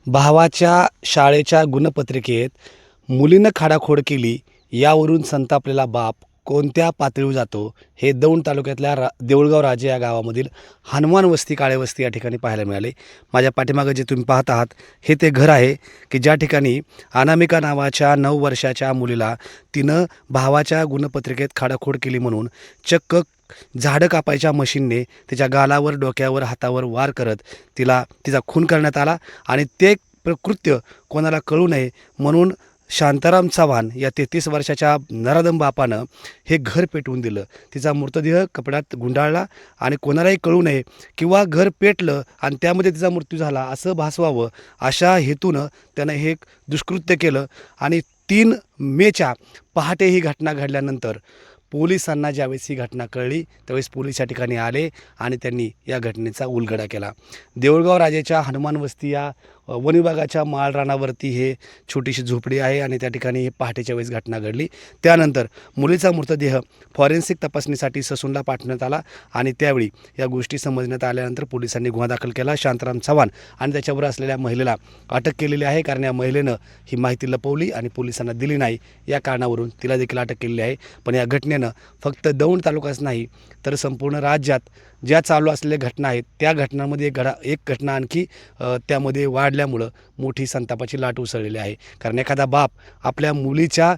भावाच्या शाळेच्या गुणपत्रिकेत मुलीनं खाडाखोड केली, यावरून संतापलेला बाप कोणत्या पातळीवर जातो, हे दौंड तालुक्यातल्या देऊळगाव राजे या गावामधील हनुमान वस्ती काळे वस्ती या ठिकाणी पाहायला मिळाले. माझ्या पाठीमागं जे तुम्ही पाहत आहात हे ते घर आहे की ज्या ठिकाणी अनामिका नावाच्या 9 वर्षाच्या मुलीला तिनं भावाच्या गुणपत्रिकेत खाडाखोड केली म्हणून चक्क झाडं कापायच्या मशीनने तिच्या गालावर, डोक्यावर, हातावर वार करत तिचा खून करण्यात आला आणि ते कृत्य कोणाला कळू नये म्हणून शांताराम चव्हाण या 33 वर्षाच्या नराधम बापानं हे घर पेटवून दिलं. तिचा मृतदेह कपड्यात गुंडाळला आणि कोणालाही कळू नये किंवा घर पेटलं आणि त्यामध्ये तिचा मृत्यू झाला असं भासवावं अशा हेतूनं त्यानं हे दुष्कृत्य केलं. आणि 3 मेच्या पहाटे ही घटना घडल्यानंतर पोलिसांना ज्यावेळेस ही घटना कळली त्यावेळेस पोलीस या ठिकाणी आले आणि त्यांनी या घटनेचा उलगडा केला. देऊळगाव राजेच्या हनुमान वस्ती या वन विभागाच्या माळरानावरती हे छोटीशी झोपडी आहे आणि त्या ठिकाणी हे पहाटेच्या वेळेस घटना घडली. त्यानंतर मुलीचा मृतदेह फॉरेन्सिक तपासणीसाठी ससूनला पाठवण्यात आला आणि त्यावेळी या गोष्टी समजण्यात आल्यानंतर पोलिसांनी गुन्हा दाखल केला. शांताराम चव्हाण आणि त्याच्यावर असलेल्या महिलेला अटक केलेली आहे, कारण या महिलेनं ही माहिती लपवली आणि पोलिसांना दिली नाही. या कारणावरून तिला देखील अटक केलेली आहे. पण या घटनेनं फक्त दौंड तालुकाच नाही तर संपूर्ण राज्यात ज्या चालू असलेल्या घटना आहेत त्या घटनांमध्ये एक घटना आणखी त्यामध्ये वाढल्यामुळं मोठी संतापाची लाट उसळलेली आहे. कारण एखादा बाप आपल्या मुलीच्या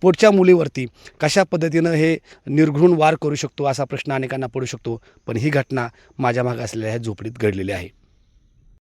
पोटच्या मुलीवरती कशा पद्धतीनं हे निर्घृण वार करू शकतो असा प्रश्न अनेकांना पडू शकतो. पण ही घटना माझ्या मागे असलेल्या ह्या झोपडीत घडलेली आहे.